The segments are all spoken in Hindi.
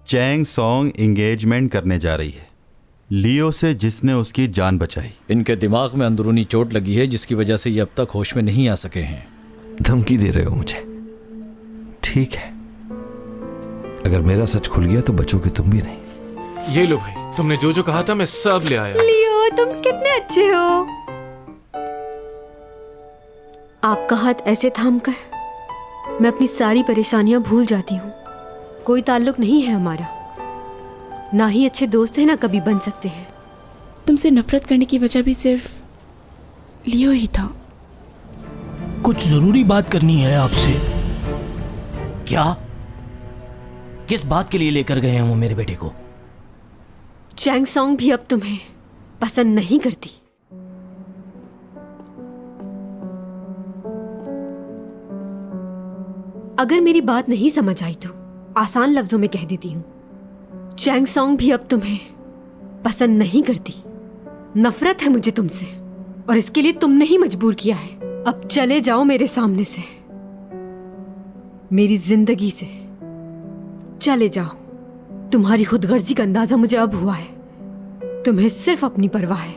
चैंग सॉन्ग एंगेजमेंट करने जा रही है लियो से, जिसने उसकी जान बचाई। इनके दिमाग में अंदरूनी चोट लगी है जिसकी वजह से ये अब तक होश में नहीं आ सके हैं। धमकी दे रहे हो मुझे? ठीक है, अगर मेरा सच खुल गया तो बचोगे तुम भी नहीं। ये लो भाई, तुमने जो जो कहा था मैं सब ले आया। लियो, तुम कितने अच्छे हो। आपका हाथ ऐसे थामकर मैं अपनी सारी परेशानियां भूल जाती हूँ। कोई ताल्लुक नहीं है हमारा, ना ही अच्छे दोस्त हैं ना कभी बन सकते हैं। तुमसे नफरत करने की वजह भी सिर्फ लियो ही था। कुछ जरूरी बात करनी है आपसे। क्या? किस बात के लिए लेकर गए हैं वो मेरे बेटे को? चैंग सॉन्ग भी अब तुम्हें पसंद नहीं करती। अगर मेरी बात नहीं समझ आई तो आसान लफ्जों में कह देती हूँ, चैंग सॉन्ग भी अब तुम्हें पसंद नहीं करती। नफरत है मुझे तुमसे, और इसके लिए तुमने ही मजबूर किया है। अब चले जाओ मेरे सामने से, मेरी जिंदगी से चले जाओ। तुम्हारी खुदगर्जी का अंदाजा मुझे अब हुआ है। तुम्हें सिर्फ अपनी परवाह है।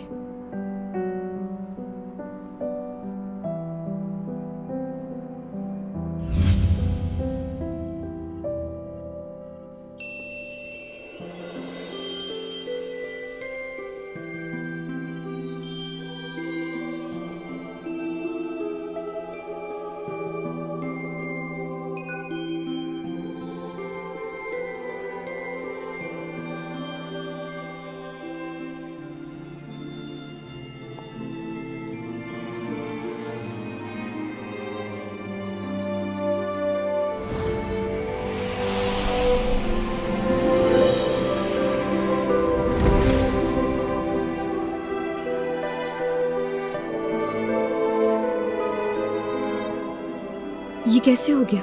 ये कैसे हो गया?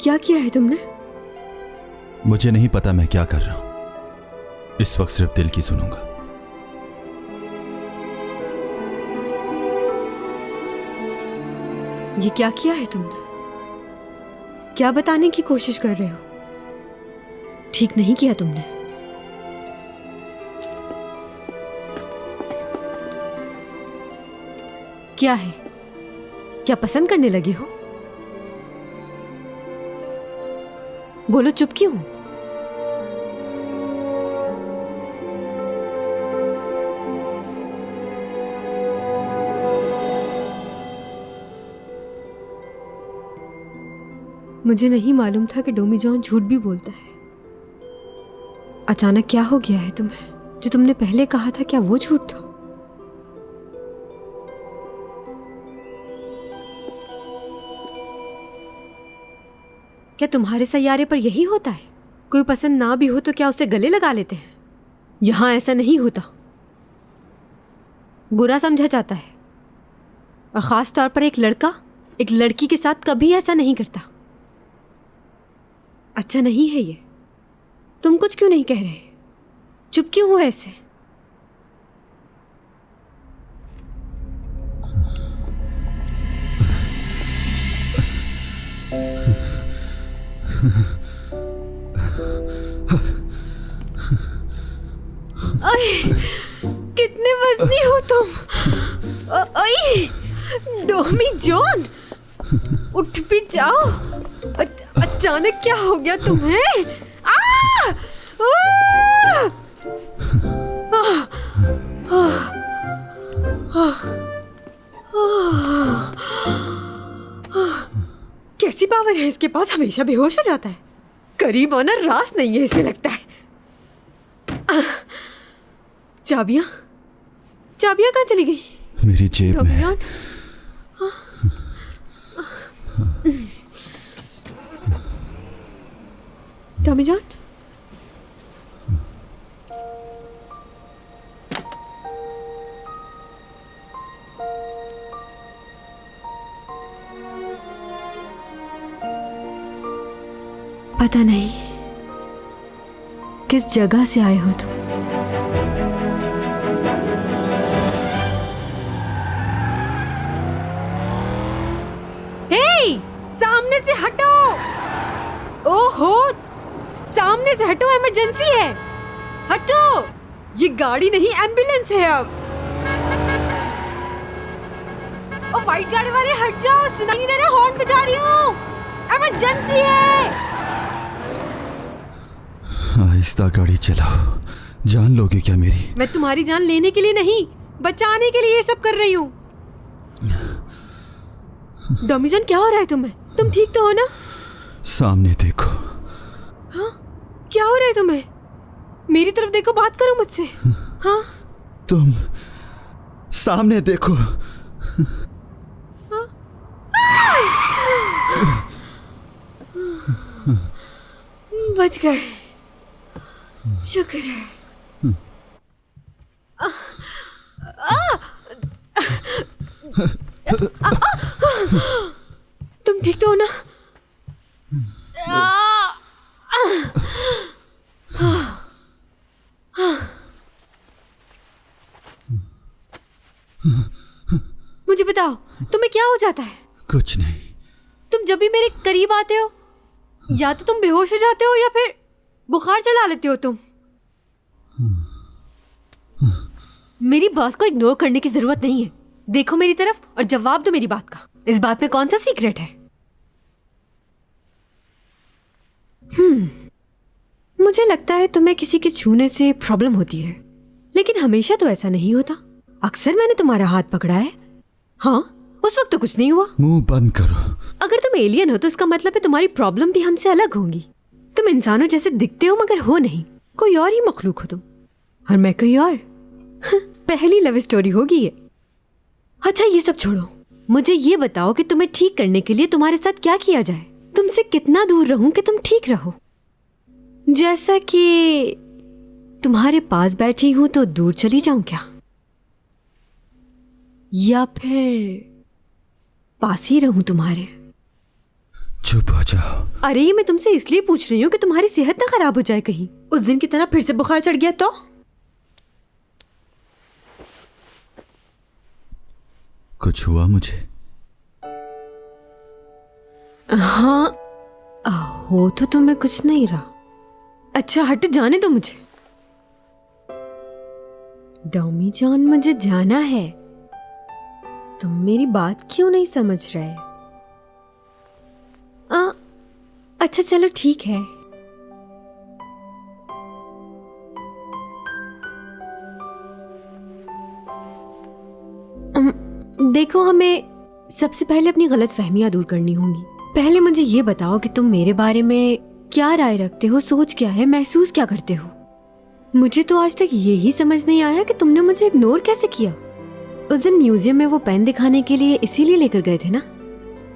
क्या किया है तुमने? मुझे नहीं पता मैं क्या कर रहा हूं। इस वक्त सिर्फ दिल की सुनूंगा। ये क्या किया है तुमने? क्या बताने की कोशिश कर रहे हो? ठीक नहीं किया तुमने। क्या है? क्या पसंद करने लगे हो? बोलो, चुप क्यों हो? मुझे नहीं मालूम था कि डोमी जॉन झूठ भी बोलता है। अचानक क्या हो गया है तुम्हें? जो तुमने पहले कहा था, क्या वो झूठ था? क्या तुम्हारे सैयारे पर यही होता है? कोई पसंद ना भी हो तो क्या उसे गले लगा लेते हैं? यहां ऐसा नहीं होता। बुरा समझा जाता है, और खास तौर पर एक लड़का एक लड़की के साथ कभी ऐसा नहीं करता। अच्छा नहीं है ये। तुम कुछ क्यों नहीं कह रहे? चुप क्यों हो ऐसे? कितने वजनी हो तुम। डोमी जॉन, उठ भी जाओ। अचानक क्या हो गया तुम्हें? कैसी पावर है इसके पास? हमेशा बेहोश हो जाता है। करीब आना रास नहीं है इसे, लगता है। चाबियां कहाँ चली गई? मेरी जेब में। टॉमी जॉन, पता नहीं किस जगह से आए हो तुम। सामने से हटो। ओहो, रास्ते से हटो, इमरजेंसी है। हटो, ये गाड़ी नहीं एम्बुलेंस है अब। ओ व्हाइट गाड़ी वाले हट जाओ, सुनाई नहीं दे रहा, हॉर्न बजा रही हूँ, इमरजेंसी है। आहिस्ता गाड़ी चलाओ, जान लोगे क्या मेरी? मैं तुम्हारी जान लेने के लिए नहीं, बचाने के लिए ये सब कर रही हूँ। डॉमीजन, क्या हो रहा है तुम्हें? तुम ठीक तो हो ना? सामने देखो। हाँ, क्या हो रहा है तुम्हें? मेरी तरफ देखो, बात करो मुझसे। हाँ, तुम सामने देखो। बच गए, शुक्र है। तुम ठीक तो हो ना? मुझे बताओ, तुम्हें क्या हो जाता है? कुछ नहीं। तुम जब भी मेरे करीब आते हो, या तो तुम बेहोश हो जाते हो या फिर बुखार चढ़ा लेते हो तुम। मेरी बात को इग्नोर करने की जरूरत नहीं है। देखो मेरी तरफ और जवाब दो मेरी बात का। इस बात में कौन सा सीक्रेट है? मुझे लगता है तुम्हें किसी के छूने से प्रॉब्लम होती है, लेकिन हमेशा तो ऐसा नहीं होता। अक्सर मैंने तुम्हारा हाथ पकड़ा है। हाँ, उस वक्त तो कुछ नहीं हुआ। मुंह बंद करो। अगर तुम एलियन हो तो इसका मतलब है तुम्हारी प्रॉब्लम भी हमसे अलग होंगी। तुम इंसानों जैसे दिखते हो मगर हो नहीं, कोई और ही मखलूक हो तुम, और मैं कोई और। पहली लव स्टोरी होगी ये। अच्छा, ये सब छोड़ो, मुझे ये बताओ कि तुम्हें ठीक करने के लिए तुम्हारे साथ क्या किया जाए? तुमसे कितना दूर रहूं कि तुम ठीक रहो? जैसा कि तुम्हारे पास बैठी हूं तो दूर चली जाऊं क्या, या फिर पास ही रहूं तुम्हारे? चुप हो जाओ। अरे ये मैं तुमसे इसलिए पूछ रही हूँ कि तुम्हारी सेहत ना खराब हो जाए कहीं। उस दिन की तरह फिर से बुखार चढ़ गया तो? कुछ हुआ मुझे? हाँ, हो तो तुम्हें कुछ नहीं रहा। अच्छा हट, जाने दो मुझे। डॉमी जान, मुझे जाना है। तुम मेरी बात क्यों नहीं समझ रहे? अच्छा चलो ठीक है। देखो, हमें सबसे पहले अपनी गलतफहमियां दूर करनी होंगी। पहले मुझे ये बताओ कि तुम मेरे बारे में क्या राय रखते हो, सोच क्या है, महसूस क्या करते हो? मुझे तो आज तक यही समझ नहीं आया कि तुमने मुझे इग्नोर कैसे किया। उस दिन म्यूजियम में वो पेन दिखाने के लिए इसीलिए लेकर गए थे ना?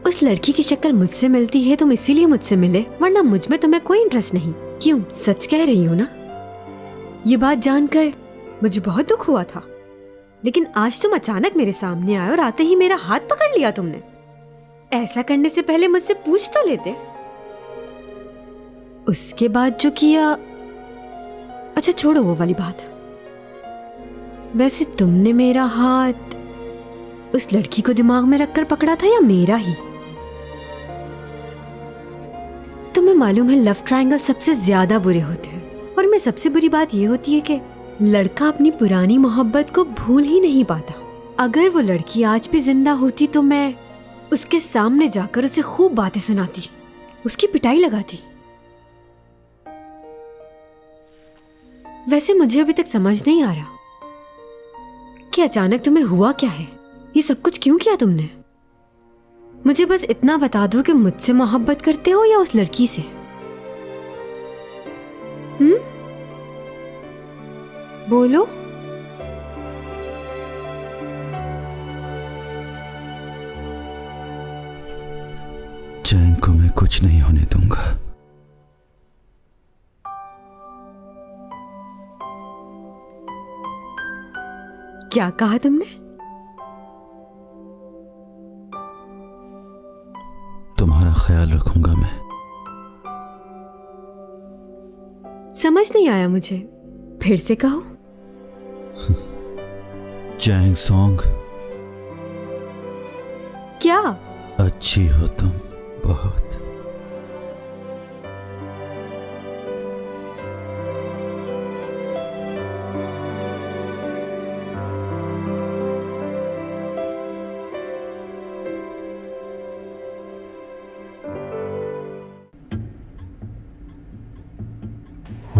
उस लड़की की शक्ल मुझसे मिलती है, तुम इसीलिए मुझसे मिले, वरना मुझ में तुम्हें कोई इंटरेस्ट नहीं। क्यों, सच कह रही हो ना? ये बात जानकर मुझे बहुत दुख हुआ था, लेकिन आज तुम अचानक मेरे सामने आए और आते ही मेरा हाथ पकड़ लिया तुमने। ऐसा करने से पहले मुझसे पूछ तो लेते। उसके बाद जो किया, अच्छा छोड़ो वो वाली बात। वैसे तुमने मेरा हाथ उस लड़की को दिमाग में रखकर पकड़ा था या मेरा ही? तुम्हें मालूम है लव ट्रायंगल सबसे ज्यादा बुरे होते हैं, और में सबसे बुरी बात यह होती है कि लड़का अपनी पुरानी मोहब्बत को भूल ही नहीं पाता। अगर वो लड़की आज भी जिंदा होती तो मैं उसके सामने जाकर उसे खूब बातें सुनाती, उसकी पिटाई लगाती। वैसे मुझे अभी तक समझ नहीं आ रहा कि अचानक तुम्हें हुआ क्या है, ये सब कुछ क्यों किया तुमने? मुझे बस इतना बता दो कि मुझसे मोहब्बत करते हो या उस लड़की से? बोलो। चैन को मैं कुछ नहीं होने दूंगा। क्या कहा तुमने? तुम्हारा ख्याल रखूंगा मैं। समझ नहीं आया मुझे, फिर से कहो। चैंग सॉन्ग। क्या? अच्छी हो तुम बहुत।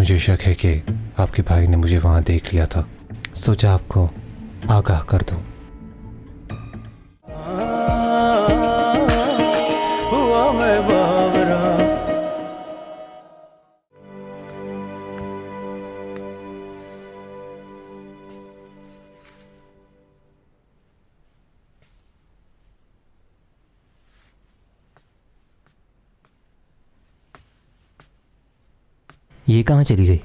मुझे शक है कि आपके भाई ने मुझे वहां देख लिया था, सोचा आपको आगाह कर दूं। ये कहाँ चली गई?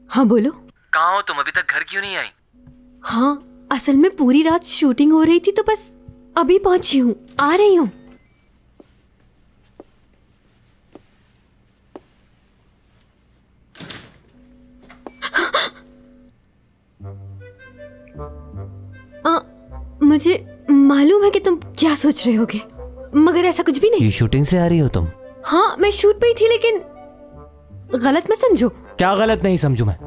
हाँ बोलो। कहाँ हो तुम? अभी तक घर क्यों नहीं आई? हाँ, असल में पूरी रात शूटिंग हो रही थी तो बस अभी पहुंची हूँ, आ रही हूँ। मुझे मालूम है कि तुम क्या सोच रहे होगे, मगर ऐसा कुछ भी नहीं। ये शूटिंग से आ रही हो तुम? हाँ, मैं शूट पे ही थी, लेकिन गलत मत समझो। क्या गलत नहीं समझू मैं?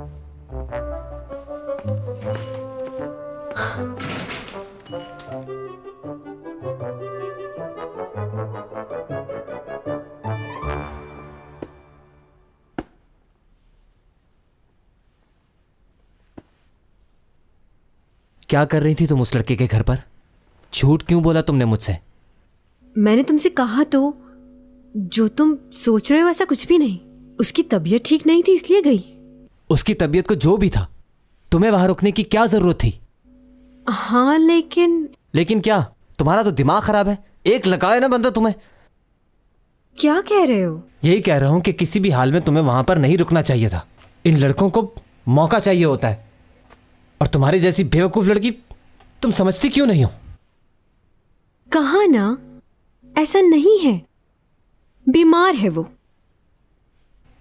क्या कर रही थी तुम उस लड़के के घर पर? झूठ क्यों बोला तुमने मुझसे? मैंने तुमसे कहा तो, जो तुम सोच रहे हो ऐसा कुछ भी नहीं। उसकी तबीयत ठीक नहीं थी इसलिए गई। उसकी तबीयत को जो भी था, तुम्हें वहां रुकने की क्या जरूरत थी? हाँ लेकिन क्या? तुम्हारा तो दिमाग खराब है, एक लगाए ना बंदा तुम्हें। क्या कह रहे हो? यही कह रहा हूं कि किसी भी हाल में तुम्हें वहां पर नहीं रुकना चाहिए था। इन लड़कों को मौका चाहिए होता है, और तुम्हारी जैसी बेवकूफ लड़की तुम समझती क्यों नहीं हो? कहा ना, ऐसा नहीं है, बीमार है वो।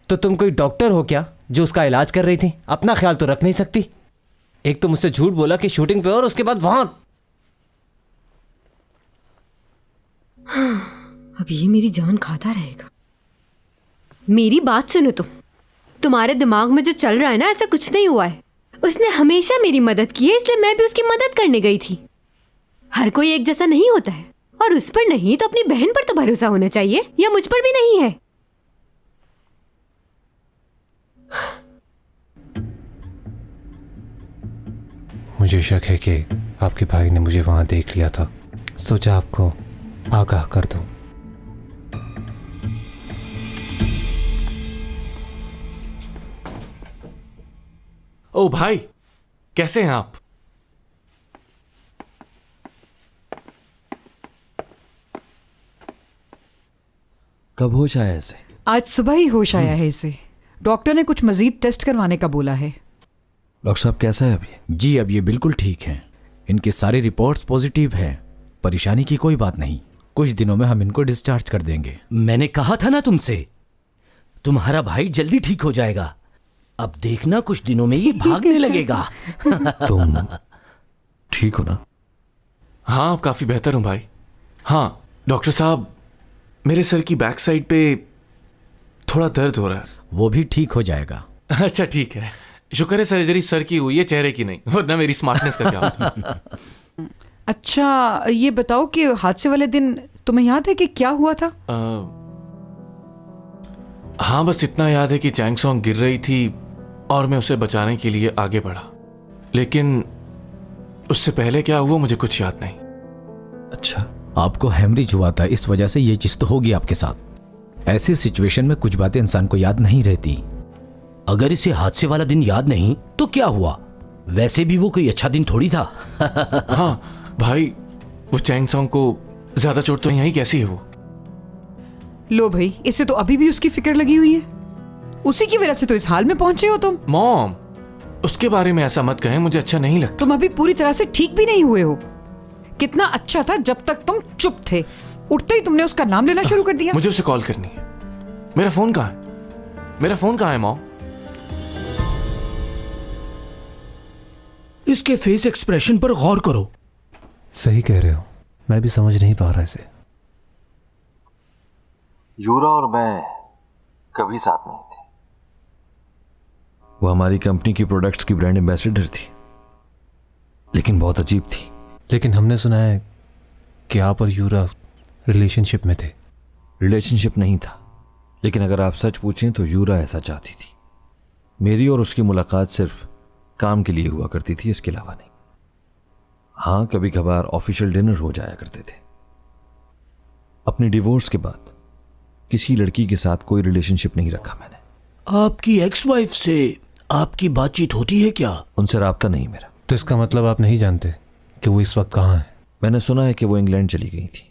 तो तुम कोई डॉक्टर हो क्या जो उसका इलाज कर रही थी? अपना ख्याल तो रख नहीं सकती। एक तो मुझसे झूठ बोला कि शूटिंग पे, और उसके बाद वहां। अब ये मेरी जान खाता रहेगा। मेरी बात सुनो तुम। तुम्हारे दिमाग में जो चल रहा है ना, ऐसा कुछ नहीं हुआ है। उसने हमेशा मेरी मदद की है, इसलिए मैं भी उसकी मदद करने गई थी। हर कोई एक जैसा नहीं होता है, और उस पर नहीं तो अपनी बहन पर तो भरोसा होना चाहिए, या मुझ पर भी नहीं है। मुझे शक है कि आपके भाई ने मुझे वहां देख लिया था, सोचा आपको आगाह कर दूं। ओ भाई, कैसे हैं आप? कब होश आया ऐसे? आज सुबह ही होश आया है इसे। डॉक्टर ने कुछ मजीद टेस्ट करवाने का बोला है। डॉक्टर साहब कैसा है अभी? जी अब ये बिल्कुल ठीक हैं। इनकी सारी रिपोर्ट्स पॉजिटिव है, परेशानी की कोई बात नहीं। कुछ दिनों में हम इनको डिस्चार्ज कर देंगे। मैंने कहा था ना तुमसे, तुम्हारा भाई जल्दी ठीक हो जाएगा। अब देखना कुछ दिनों में ये भागने लगेगा। तुम ठीक हो ना? हाँ, अब काफी बेहतर हूं भाई। हाँ डॉक्टर साहब, मेरे सर की बैक साइड पे थोड़ा दर्द हो रहा है। वो भी ठीक हो जाएगा। अच्छा ठीक है, शुक्र है सर्जरी सर की हुई है, चेहरे की नहीं, वरना मेरी स्मार्टनेस का क्या होता। अच्छा ये बताओ कि हादसे वाले दिन तुम्हें याद है कि क्या हुआ था? हाँ बस इतना याद है कि चैंग सॉन्ग गिर रही थी और मैं उसे बचाने के लिए आगे बढ़ा, लेकिन उससे पहले क्या हुआ मुझे कुछ याद नहीं। अच्छा, आपको हेमरेज हुआ था, इस वजह से ये चीज तो होगी आपके साथ। ऐसी सिचुएशन में कुछ बातें इंसान को याद नहीं रहती। अगर इसे हादसे वाला दिन याद नहीं तो क्या हुआ? वैसे भी वो कोई अच्छा दिन थोड़ी था। हाँ भाई, वो चैंग सॉन्ग को ज्यादा चोट तो यही कैसी है वो? लो भाई, इसे तो अभी भी उसकी फिक्र लगी हुई है। उसी की वजह से तो इस हाल में पहुंचे हो तुम। मॉम, उसके बारे में ऐसा मत कहें, मुझे अच्छा नहीं लगता। तुम अभी पूरी तरह से ठीक भी नहीं हुए हो। कितना अच्छा था जब तक तुम चुप थे, उठते ही तुमने उसका नाम लेना शुरू कर दिया। मुझे उसे कॉल करनी है। मेरा फोन कहाँ है? मेरा फोन कहाँ है मॉम? इसके फेस एक्सप्रेशन पर गौर करो। सही कह रहे हो, मैं भी समझ नहीं पा रहा इसे। यूरा और मैं कभी साथ नहीं थे। वो हमारी कंपनी की प्रोडक्ट्स की ब्रांड एम्बेसडर थी लेकिन बहुत अजीब थी। लेकिन हमने सुना है कि आप और यूरा रिलेशनशिप में थे। रिलेशनशिप नहीं था, लेकिन अगर आप सच पूछें तो यूरा ऐसा चाहती थी। मेरी और उसकी मुलाकात सिर्फ काम के लिए हुआ करती थी, इसके अलावा नहीं। हाँ, कभी कभार ऑफिशियल डिनर हो जाया करते थे। अपने डिवोर्स के बाद किसी लड़की के साथ कोई रिलेशनशिप नहीं रखा मैंने। आपकी एक्स वाइफ से आपकी बातचीत होती है क्या? उनसे राब्ता नहीं मेरा। तो इसका मतलब आप नहीं जानते कि वो इस वक्त कहाँ है? मैंने सुना है कि वो इंग्लैंड चली गई थी,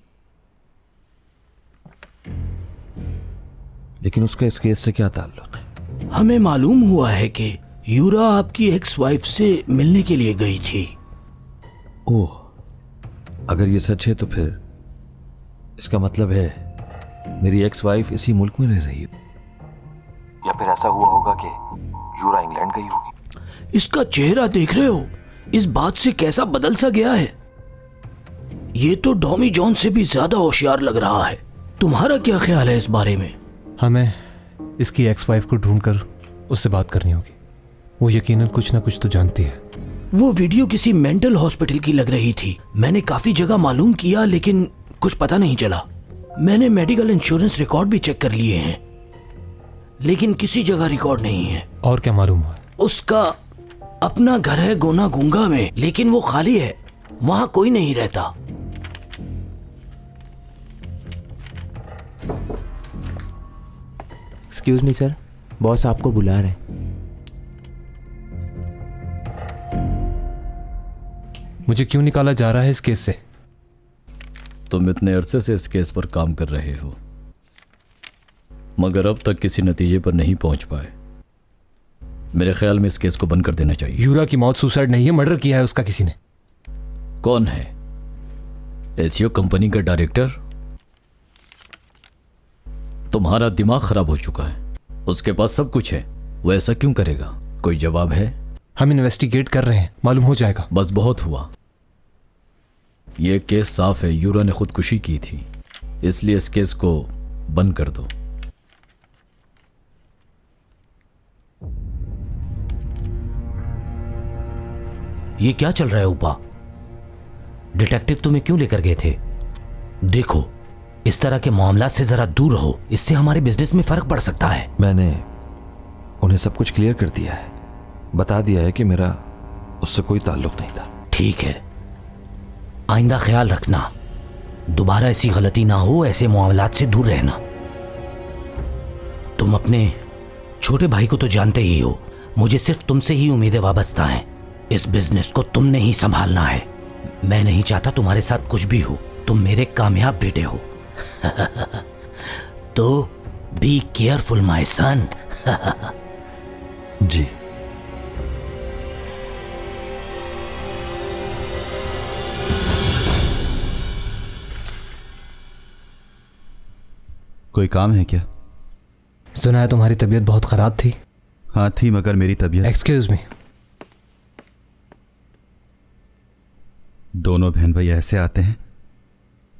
लेकिन उसका इस केस से क्या ताल्लुक है? हमें मालूम हुआ है कि यूरा आपकी एक्स वाइफ से मिलने के लिए गई थी। ओह, अगर ये सच है तो फिर इसका मतलब है मेरी एक्स वाइफ इसी मुल्क में रह रही है, या फिर ऐसा हुआ होगा कि यूरा इंग्लैंड गई होगी। इसका चेहरा देख रहे हो, इस बात से कैसा बदल सा गया है। ये तो डॉमी जॉन से भी ज्यादा होशियार लग रहा है। तुम्हारा क्या ख्याल है इस बारे में? हमें इसकी एक्स वाइफ को ढूंढकर उससे बात करनी होगी। वो यकीनन कुछ ना कुछ तो जानती है। वो वीडियो किसी मेंटल हॉस्पिटल की लग रही थी। मैंने काफी जगह मालूम किया, लेकिन कुछ पता नहीं चला। मैंने मेडिकल इंश्योरेंस रिकॉर्ड भी चेक कर लिए हैं, लेकिन किसी जगह रिकॉर्ड नहीं है। और क्या मालूम हुआ? उसका अपना घर है गोना गुंगा में, लेकिन वो खाली है, वहां कोई नहीं रहता। एक्सक्यूज मी सर, बॉस आपको बुला रहे हैं। मुझे क्यों निकाला जा रहा है इस केस से? तुम इतने अरसे से इस केस पर काम कर रहे हो, मगर अब तक किसी नतीजे पर नहीं पहुंच पाए। मेरे ख्याल में इस केस को बंद कर देना चाहिए। यूरा की मौत सुसाइड नहीं है, मर्डर किया है उसका किसी ने। कौन है? एसीओ कंपनी का डायरेक्टर? तुम्हारा दिमाग खराब हो चुका है। उसके पास सब कुछ है, वो ऐसा क्यों करेगा? कोई जवाब है? हम इन्वेस्टिगेट कर रहे हैं, मालूम हो जाएगा। बस बहुत हुआ। यह केस साफ है, यूरा ने खुदकुशी की थी, इसलिए इस केस को बंद कर दो। ये क्या चल रहा है उपा? डिटेक्टिव तुम्हें क्यों लेकर गए थे? देखो, इस तरह के मामला से जरा दूर रहो, इससे हमारे बिजनेस में फर्क पड़ सकता है। मैंने उन्हें सब कुछ क्लियर कर दिया है, बता दिया है कि मेरा उससे कोई ताल्लुक नहीं था। ठीक है, आइंदा ख्याल रखना, दोबारा ऐसी गलती ना हो, ऐसे मामलात से दूर रहना। तुम अपने छोटे भाई को तो जानते ही हो, मुझे सिर्फ तुमसे ही उम्मीदें वाबस्ता हैं। इस बिजनेस को तुमने ही संभालना है। मैं नहीं चाहता तुम्हारे साथ कुछ भी हो, तुम मेरे कामयाब बेटे हो। तो बी केयरफुल माय सन। जी। कोई काम है क्या? सुना है तुम्हारी तबीयत बहुत खराब थी। हाँ थी, मगर मेरी तबीयत। Excuse me. दोनों बहन भाई ऐसे आते हैं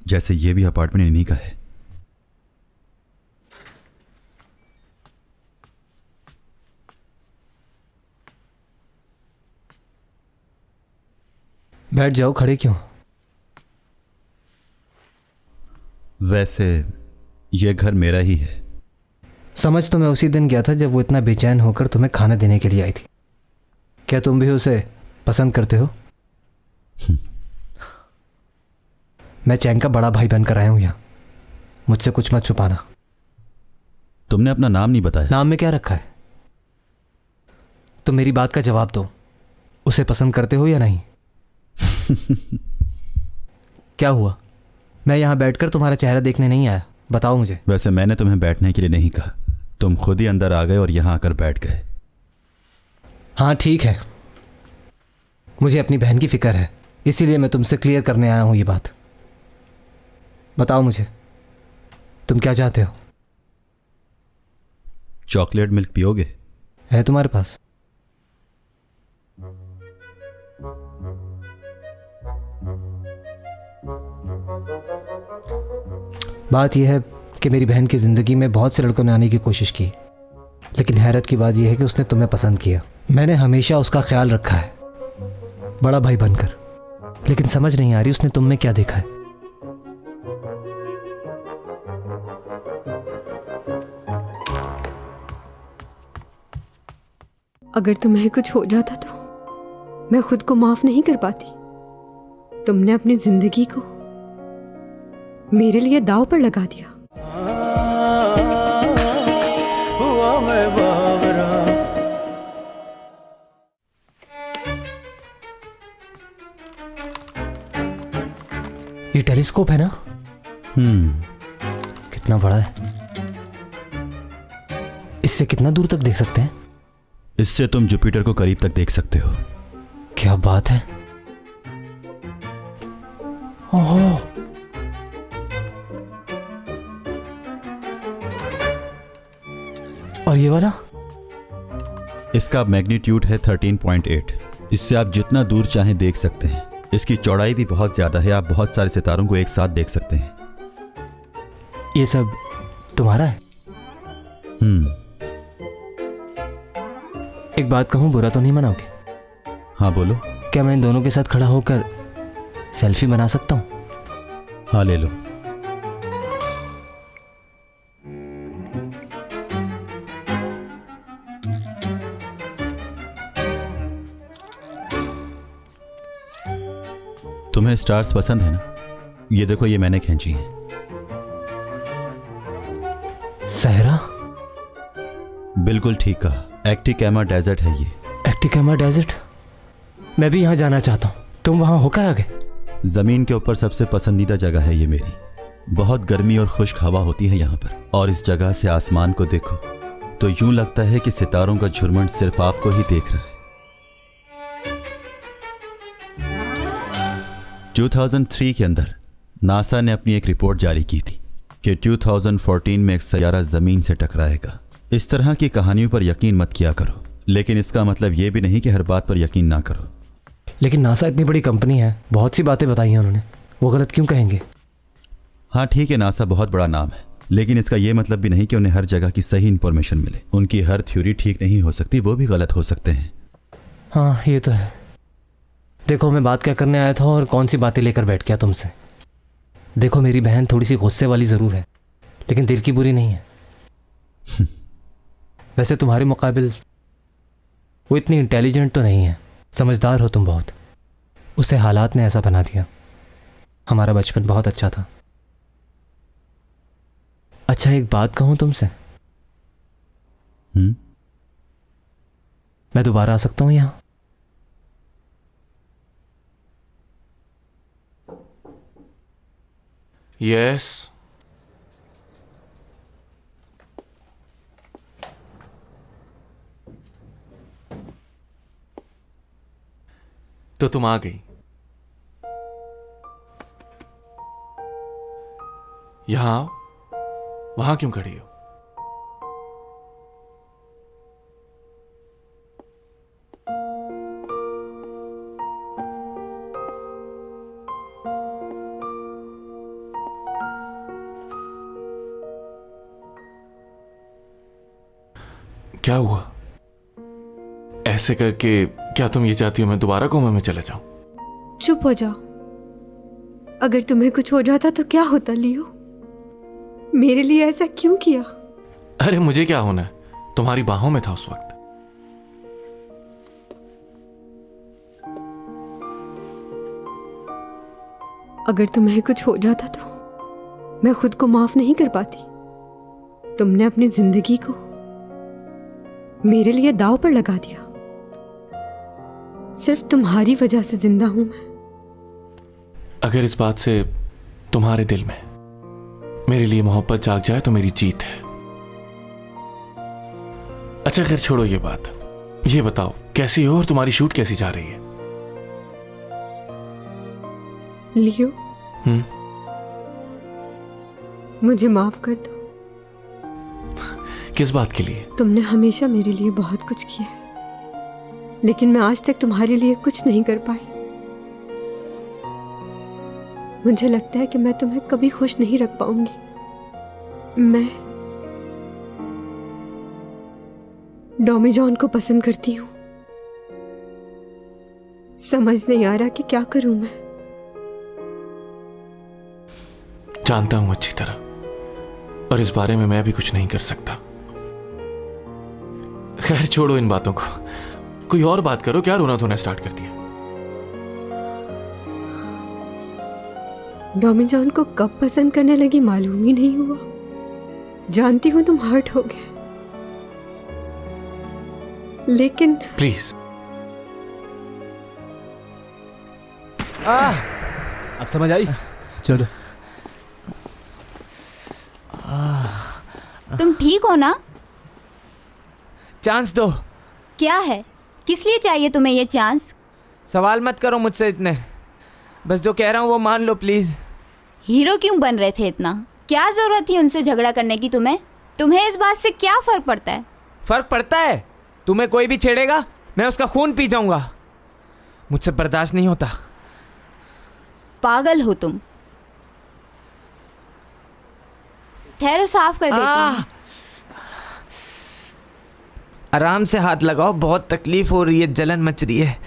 जैसे ये भी अपार्टमेंट इन्हीं का है। बैठ जाओ, खड़े क्यों? वैसे ये घर मेरा ही है। समझ तो मैं उसी दिन गया था जब वो इतना बेचैन होकर तुम्हें खाना देने के लिए आई थी। क्या तुम भी उसे पसंद करते हो? मैं चैंग का बड़ा भाई बनकर आया हूं यहाँ, मुझसे कुछ मत छुपाना। तुमने अपना नाम नहीं बताया। नाम में क्या रखा है? तुम मेरी बात का जवाब दो, उसे पसंद करते हो या नहीं? क्या हुआ? मैं यहाँ बैठकर तुम्हारा चेहरा देखने नहीं आया, बताओ मुझे। वैसे मैंने तुम्हें बैठने के लिए नहीं कहा, तुम खुद ही अंदर आ गए और यहाँ आकर बैठ गए। हाँ ठीक है, मुझे अपनी बहन की फिक्र है, इसीलिए मैं तुमसे क्लियर करने आया हूँ ये बात। बताओ मुझे, तुम क्या चाहते हो? चॉकलेट मिल्क पियोगे? है तुम्हारे पास? बात यह है कि मेरी बहन की ज़िंदगी में बहुत से लड़कों ने आने की कोशिश की, लेकिन हैरत की बात यह है कि उसने तुम्हें पसंद किया। मैंने हमेशा उसका ख्याल रखा है, बड़ा भाई बनकर, लेकिन समझ नहीं आ रही उसने तुम में क्या देखा है। अगर तुम्हें कुछ हो जाता तो मैं खुद को माफ नहीं कर पाती। तुमने अपनी जिंदगी को मेरे लिए दांव पर लगा दिया। ये टेलीस्कोप है ना? कितना बड़ा है? इससे कितना दूर तक देख सकते हैं? इससे तुम जुपिटर को करीब तक देख सकते हो। क्या बात है। ओहो, और ये वाला? इसका मैग्नीट्यूड है 13.8। इससे आप जितना दूर चाहें देख सकते हैं। इसकी चौड़ाई भी बहुत ज्यादा है, आप बहुत सारे सितारों को एक साथ देख सकते हैं। ये सब तुम्हारा है? एक बात कहूं, बुरा तो नहीं मनाओगे? हाँ बोलो। क्या मैं इन दोनों के साथ खड़ा होकर सेल्फी बना सकता हूं? हाँ ले लो। तुम्हें स्टार्स पसंद है ना? ये देखो, ये मैंने खींची है। सहरा? बिल्कुल ठीक कहा, एक्टिकामा डेजर्ट है ये। एक्टिकामा डेजर्ट? मैं भी यहां जाना चाहता हूं। तुम वहां होकर आ गए? जमीन के ऊपर सबसे पसंदीदा जगह है ये मेरी। बहुत गर्मी और खुश्क हवा होती है यहाँ पर, और इस जगह से आसमान को देखो तो यूं लगता है कि सितारों का झुरमुंड सिर्फ आपको ही देख रहा है। 2003 के अंदर नासा ने अपनी एक रिपोर्ट जारी की थी कि 2014 में एक सैयारा जमीन से टकराएगा। इस तरह की कहानियों पर यकीन मत किया करो, लेकिन इसका मतलब यह भी नहीं कि हर बात पर यकीन ना करो। लेकिन नासा इतनी बड़ी कंपनी है, बहुत सी बातें बताई हैं उन्होंने, वो गलत क्यों कहेंगे? हाँ ठीक है, नासा बहुत बड़ा नाम है, लेकिन इसका यह मतलब भी नहीं कि उन्हें हर जगह की सही इंफॉर्मेशन मिले। उनकी हर थ्योरी ठीक नहीं हो सकती, वो भी गलत हो सकते हैं। हाँ ये तो है। देखो मैं बात क्या करने आया था और कौन सी बातें लेकर बैठ गया तुमसे। देखो मेरी बहन थोड़ी सी गुस्से वाली ज़रूर है, लेकिन दिल की बुरी नहीं है। वैसे तुम्हारे मुकाबिल वो इतनी इंटेलिजेंट तो नहीं है, समझदार हो तुम बहुत। उसे हालात ने ऐसा बना दिया। हमारा बचपन बहुत अच्छा था। अच्छा एक बात कहूं तुमसे? मैं दोबारा आ सकता हूं यहां? यस। तो तुम आ गई। यहां आओ। वहां क्यों खड़ी हो? क्या हुआ? ऐसे करके क्या तुम ये चाहती हो मैं दोबारा कोमा में चला जाऊं? चुप हो जाओ। अगर तुम्हें कुछ हो जाता तो क्या होता लियो? मेरे लिए ऐसा क्यों किया? अरे मुझे क्या होना है, तुम्हारी बाहों में था उस वक्त। अगर तुम्हें कुछ हो जाता तो मैं खुद को माफ नहीं कर पाती। तुमने अपनी जिंदगी को मेरे लिए दांव पर लगा दिया। सिर्फ तुम्हारी वजह से जिंदा हूं मैं। अगर इस बात से तुम्हारे दिल में मेरे लिए मोहब्बत जाग जाए तो मेरी जीत है। अच्छा खैर छोड़ो ये बात, ये बताओ कैसी हो और तुम्हारी शूट कैसी जा रही है? लियो, मुझे माफ कर दो। किस बात के लिए? तुमने हमेशा मेरे लिए बहुत कुछ किया है, लेकिन मैं आज तक तुम्हारे लिए कुछ नहीं कर पाई। मुझे लगता है कि मैं तुम्हें कभी खुश नहीं रख पाऊंगी। मैं डॉमी जॉन को पसंद करती हूँ। समझ नहीं आ रहा कि क्या करूं मैं। जानता हूं अच्छी तरह, और इस बारे में मैं भी कुछ नहीं कर सकता। खैर छोड़ो इन बातों को, कोई और बात करो। क्या रोना धोना स्टार्ट कर दिया? डॉमी जॉन को कब पसंद करने लगी मालूम ही नहीं हुआ। जानती हूं तुम हर्ट हो गए, लेकिन प्लीज। अब समझ आई? चलो। तुम ठीक हो ना? चांस दो। क्या है? किस लिए चाहिए तुम्हें ये चांस? सवाल मत करो मुझसे इतने, बस जो कह रहा हूँ वो मान लो प्लीज। हीरो क्यों बन रहे थे इतना? क्या जरूरत थी उनसे झगड़ा करने की तुम्हें? तुम्हें इस बात से क्या फर्क पड़ता है? फर्क पड़ता है। तुम्हें कोई भी छेड़ेगा मैं उसका खून पी जाऊंगा। मुझसे बर्दाश्त नहीं होता। पागल हो तुम। ठहरो, साफ कर देती हूँ। आराम से हाथ लगाओ, बहुत तकलीफ हो रही है, जलन मच रही है।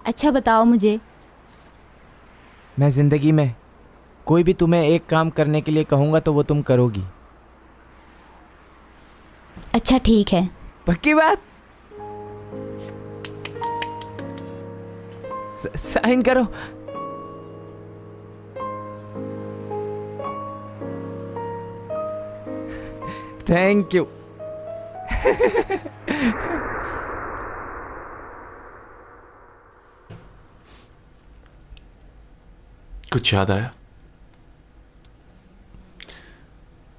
अच्छा बताओ मुझे, मैं जिंदगी में कोई भी तुम्हें एक काम करने के लिए कहूंगा तो वो तुम करोगी? अच्छा ठीक है। पक्की बात? साइन करो। Thank you. कुछ याद आया?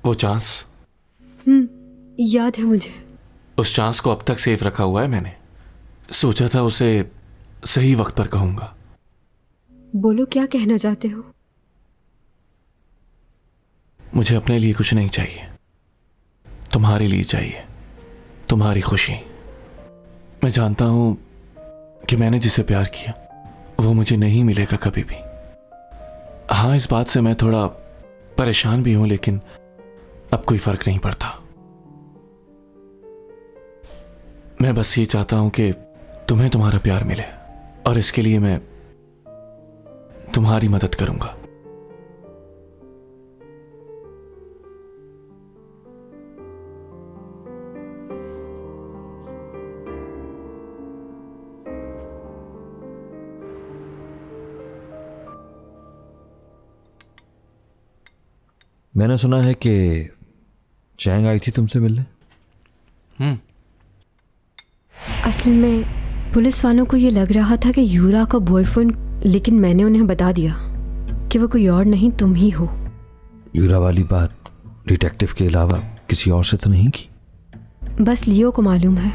वो चांस? याद है मुझे। उस चांस को अब तक सेफ रखा हुआ है मैंने। सोचा था उसे सही वक्त पर कहूंगा। बोलो, क्या कहना चाहते हो? मुझे अपने लिए कुछ नहीं चाहिए, तुम्हारे लिए चाहिए, तुम्हारी खुशी। मैं जानता हूं कि मैंने जिसे प्यार किया वो मुझे नहीं मिलेगा कभी भी। हाँ, इस बात से मैं थोड़ा परेशान भी हूं, लेकिन अब कोई फर्क नहीं पड़ता। मैं बस ये चाहता हूं कि तुम्हें तुम्हारा प्यार मिले, और इसके लिए मैं तुम्हारी मदद करूंगा। मैंने सुना है कि चैंग आई थी तुमसे मिलने। असल में पुलिस वालों को ये लग रहा था कि यूरा का बॉयफ्रेंड, लेकिन मैंने उन्हें बता दिया कि वो कोई और नहीं, तुम ही हो। यूरा वाली बात डिटेक्टिव के अलावा किसी और से तो नहीं की? बस लियो को मालूम है।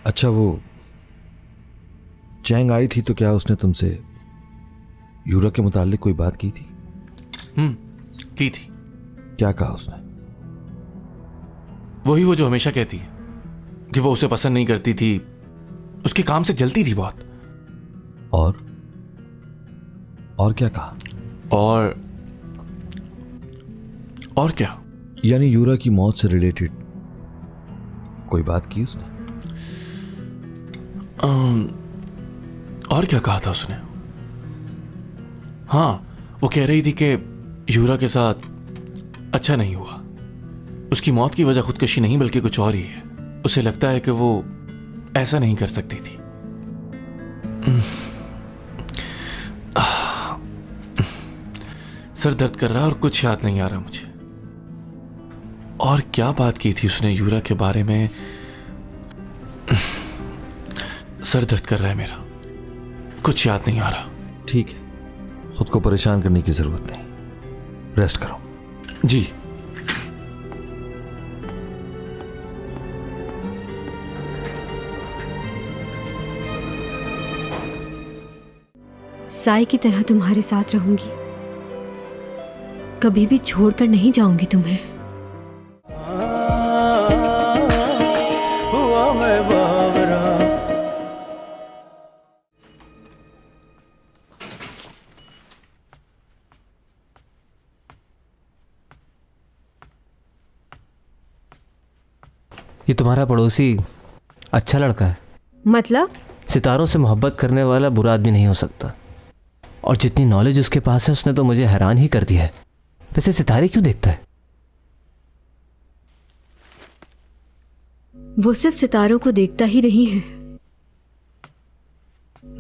अच्छा, वो चैंग आई थी तो क्या उसने तुमसे यूरा के मुताल्लिक कोई बात की थी? की थी। क्या कहा उसने? वही वो जो हमेशा कहती है कि वो उसे पसंद नहीं करती थी, उसके काम से जलती थी बहुत। और क्या कहा? और क्या? यानी यूरा की मौत से रिलेटेड कोई बात की उसने? और क्या कहा था उसने? हाँ, वो कह रही थी कि यूरा के साथ अच्छा नहीं हुआ। उसकी मौत की वजह खुदकुशी नहीं बल्कि कुछ और ही है। उसे लगता है कि वो ऐसा नहीं कर सकती थी। सर दर्द कर रहा है और कुछ याद नहीं आ रहा मुझे। और क्या बात की थी उसने यूरा के बारे में? सर दर्द कर रहा है मेरा, कुछ याद नहीं आ रहा। ठीक है, खुद को परेशान करने की जरूरत नहीं, रेस्ट करो। जी। साई की तरह तुम्हारे साथ रहूंगी, कभी भी छोड़कर नहीं जाऊंगी तुम्हें। ये तुम्हारा पड़ोसी अच्छा लड़का है। मतलब? सितारों से मोहब्बत करने वाला बुरा आदमी नहीं हो सकता। और जितनी नॉलेज उसके पास है उसने तो मुझे हैरान ही कर दिया है। वैसे सितारे क्यों देखता है? वो सिर्फ सितारों को देखता ही नहीं है,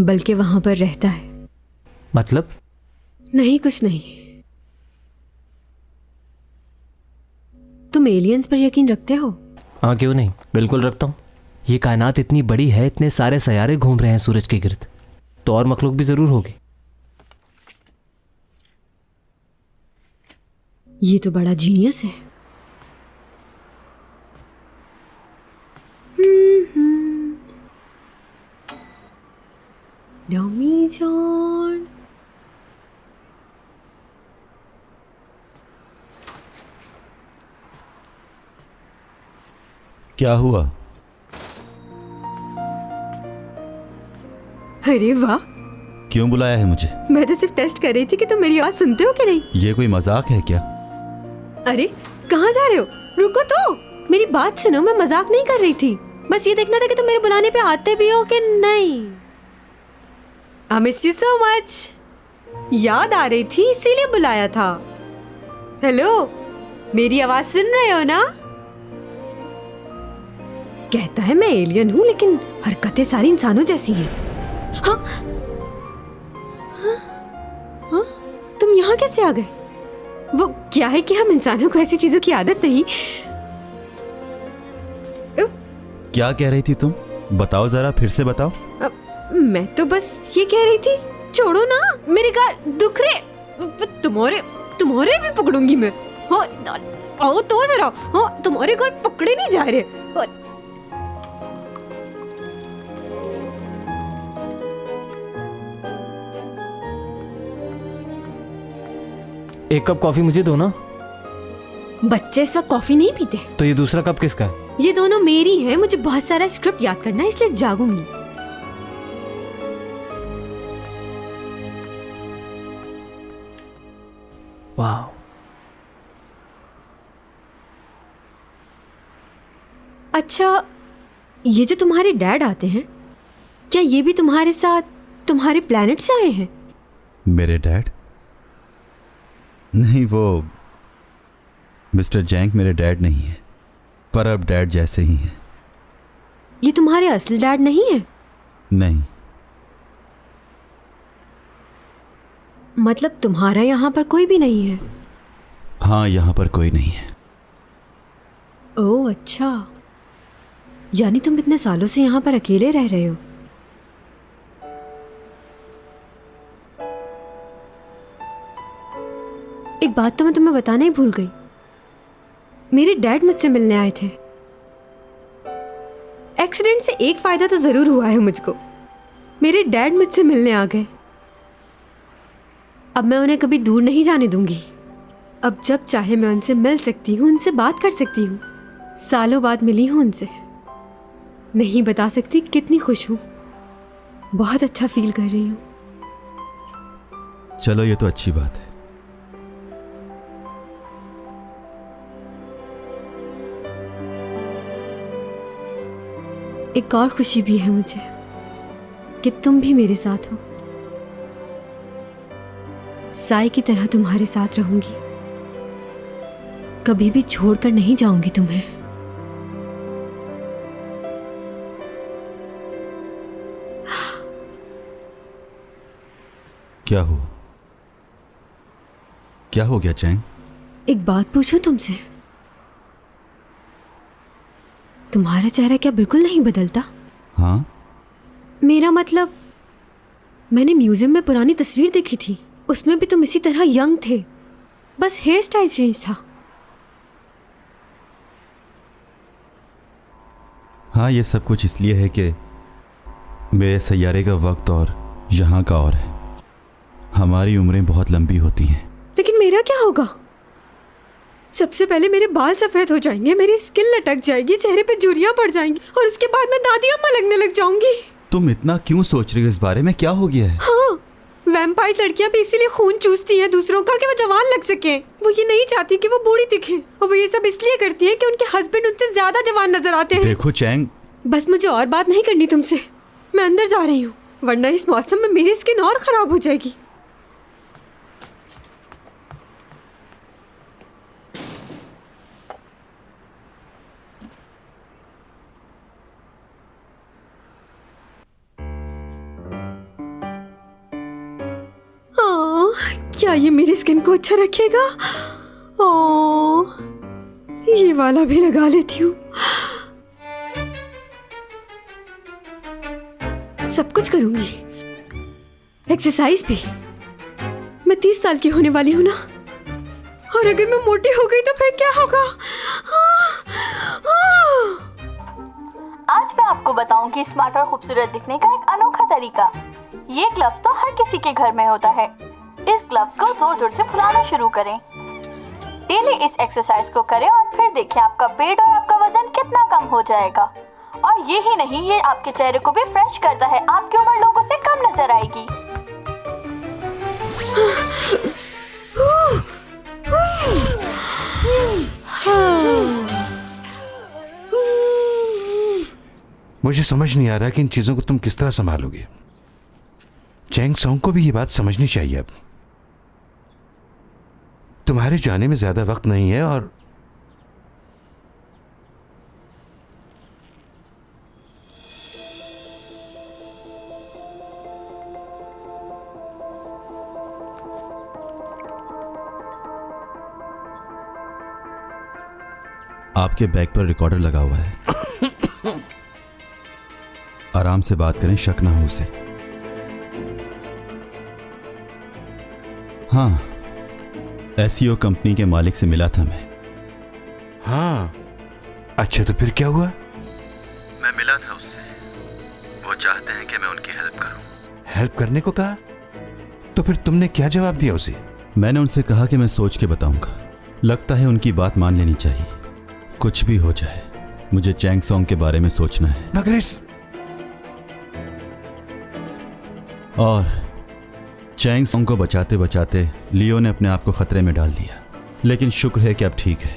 बल्कि वहां पर रहता है। मतलब? नहीं, कुछ नहीं। तुम एलियंस पर यकीन रखते हो? हाँ, क्यों नहीं, बिल्कुल रखता हूँ। ये कायनात इतनी बड़ी है, इतने सारे सैयारे घूम रहे हैं सूरज के गिर्द, तो और मखलूक भी जरूर होगी। ये तो बड़ा जीनियस है। डमी जॉन, क्या हुआ? अरे वाह, क्यों बुलाया है मुझे? मैं तो सिर्फ टेस्ट कर रही थी कि तुम मेरी आवाज सुनते हो कि नहीं। ये कोई मजाक है क्या? अरे कहाँ जा रहे हो? रुको तो, मेरी बात सुनो। मैं मजाक नहीं कर रही थी, बस ये देखना था कि तुम मेरे बुलाने पे आते भी हो कि नहीं। I miss you so much. याद आ रही थी इसीलिए बुलाया था। हेलो, मेरी आवाज सुन रहे हो ना? कहता है मैं एलियन हूँ, लेकिन हरकतें सारी इंसानों जैसी हैं। हाँ? हाँ? हाँ? तुम यहाँ कैसे आ गए? वो क्या है कि हम इंसानों को ऐसी चीजों की आदत नहीं। क्या कह रही थी तुम? बताओ जरा, फिर से बताओ। मैं तो बस ये कह रही थी, छोड़ो ना, मेरे गाल दुख रहे। तुम्हारे भी पकड़ूंगी मैं। हाँ, आओ तो जरा। हाँ, तुम्हारे गाल पकड़े नहीं जा रहे। एक कप कॉफी मुझे दो ना। बच्चे इस वक्त कॉफी नहीं पीते। तो ये दूसरा कप किसका है? ये दोनों मेरी हैं। मुझे बहुत सारा स्क्रिप्ट याद करना है, इसलिए जागूंगी। वाह, अच्छा, ये जो तुम्हारे डैड आते हैं, क्या ये भी तुम्हारे साथ तुम्हारे प्लेनेट से आए हैं? मेरे डैड? नहीं, वो मिस्टर जैंग मेरे डैड नहीं है, पर अब डैड जैसे ही हैं। ये तुम्हारे असली डैड नहीं है? नहीं। मतलब तुम्हारा यहाँ पर कोई भी नहीं है? हाँ, यहाँ पर कोई नहीं है। ओह अच्छा, यानी तुम इतने सालों से यहाँ पर अकेले रह रहे हो। एक बात तो मैं तुम्हें बताना ही भूल गई। मेरे डैड मुझसे मिलने आए थे। एक्सीडेंट से एक फायदा तो जरूर हुआ है मुझको। मेरे डैड मुझसे मिलने आ गए। अब मैं उन्हें कभी दूर नहीं जाने दूंगी। अब जब चाहे मैं उनसे मिल सकती हूँ, उनसे बात कर सकती हूँ। सालों बाद मिली हूँ उनसे। नहीं बता सकती कितनी खुश हूँ। बहुत अच्छा फील कर रही हूँ। चलो, ये तो अच्छी बात है। एक और खुशी भी है मुझे कि तुम भी मेरे साथ हो। साई की तरह तुम्हारे साथ रहूंगी। कभी भी छोड़कर नहीं जाऊंगी तुम्हें। क्या हो? क्या हो गया चैंग? एक बात पूछूं तुमसे? तुम्हारा चेहरा क्या बिल्कुल नहीं बदलता? हाँ? मेरा मतलब, मैंने म्यूजियम में पुरानी तस्वीर देखी थी, उसमें भी तुम इसी तरह यंग थे, बस हेयर स्टाइल चेंज था। हाँ, ये सब कुछ इसलिए है कि मेरे सैयारे का वक्त और यहाँ का और है। हमारी उम्रें बहुत लंबी होती हैं। लेकिन मेरा क्या होगा? सबसे पहले मेरे बाल सफेद हो जाएंगे, मेरी स्किन लटक जाएगी, चेहरे पे झुर्रियां पड़ जाएंगी, और उसके बाद मैं दादी अम्मा लगने लग जाऊंगी। तुम इतना क्यों सोच रही हो इस बारे में? क्या हो गया है? हाँ, वैम्पायर लड़कियां भी इसीलिए खून चूसती हैं दूसरों का कि वो जवान लग सके। वो ये नहीं चाहती कि वो बूढ़ी दिखे, और वो ये सब इसलिए करती है कि उनके हस्बैंड उनसे ज्यादा जवान नजर आते हैं। देखो चैंग, बस मुझे और बात नहीं करनी तुमसे। मैं अंदर जा रही हूँ, वरना इस मौसम में मेरी स्किन और खराब हो जाएगी। क्या ये मेरी स्किन को अच्छा रखेगा? ये वाला भी लगा लेती हूँ। सब कुछ करूंगी, एक्सरसाइज भी। मैं 30 साल की होने वाली हूँ ना, और अगर मैं मोटी हो गई तो फिर क्या होगा? आज मैं आपको बताऊंगी स्मार्ट और खूबसूरत दिखने का एक अनोखा तरीका। ये ग्लव्स तो हर किसी के घर में होता है। इस ग्लव्स को जोर जोर से फुलाना शुरू करें। डेली इस एक्सरसाइज को करें और फिर देखें आपका पेट और आपका वजन कितना कम हो जाएगा। और ये ही नहीं, ये आपके चेहरे को भी फ्रेश करता है। आपकी उम्र लोगों से कम नजर आएगी। मुझे समझ नहीं आ रहा कि इन चीजों को तुम किस तरह संभालोगे। चैंग सॉन्ग को भी ये बात समझनी चाहिए। अब तुम्हारे जाने में ज्यादा वक्त नहीं है और आपके बैग पर रिकॉर्डर लगा हुआ है। आराम से बात करें, शक ना हो उसे। हाँ, एसईओ कंपनी के मालिक से मिला था मैं। हाँ, अच्छा तो फिर क्या हुआ? मैं मिला था उससे। वो चाहते हैं कि मैं उनकी हेल्प करूं। हेल्प करने को कहा? तो फिर तुमने क्या जवाब दिया उसे? मैंने उनसे कहा कि मैं सोच के बताऊंगा। लगता है उनकी बात मान लेनी चाहिए। कुछ भी हो जाए, मुझे चैंग सॉन्ग के बारे में सोचना है। मगर इस और चैंग सॉन्ग को बचाते बचाते लियो ने अपने आप को खतरे में डाल दिया। लेकिन शुक्र है कि अब ठीक है।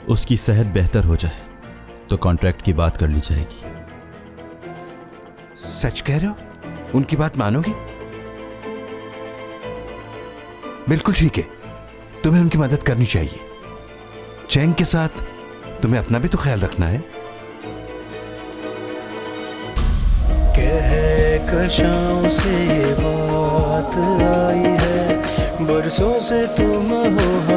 उसकी सेहत बेहतर हो जाए तो कॉन्ट्रैक्ट की बात कर ली जाएगी। सच कह रहे हो? उनकी बात मानोगी? बिल्कुल ठीक है, तुम्हें उनकी मदद करनी चाहिए। चैंग के साथ तुम्हें अपना भी तो ख्याल रखना है। कशाओं से ये बात आई है, बरसों से तुम हो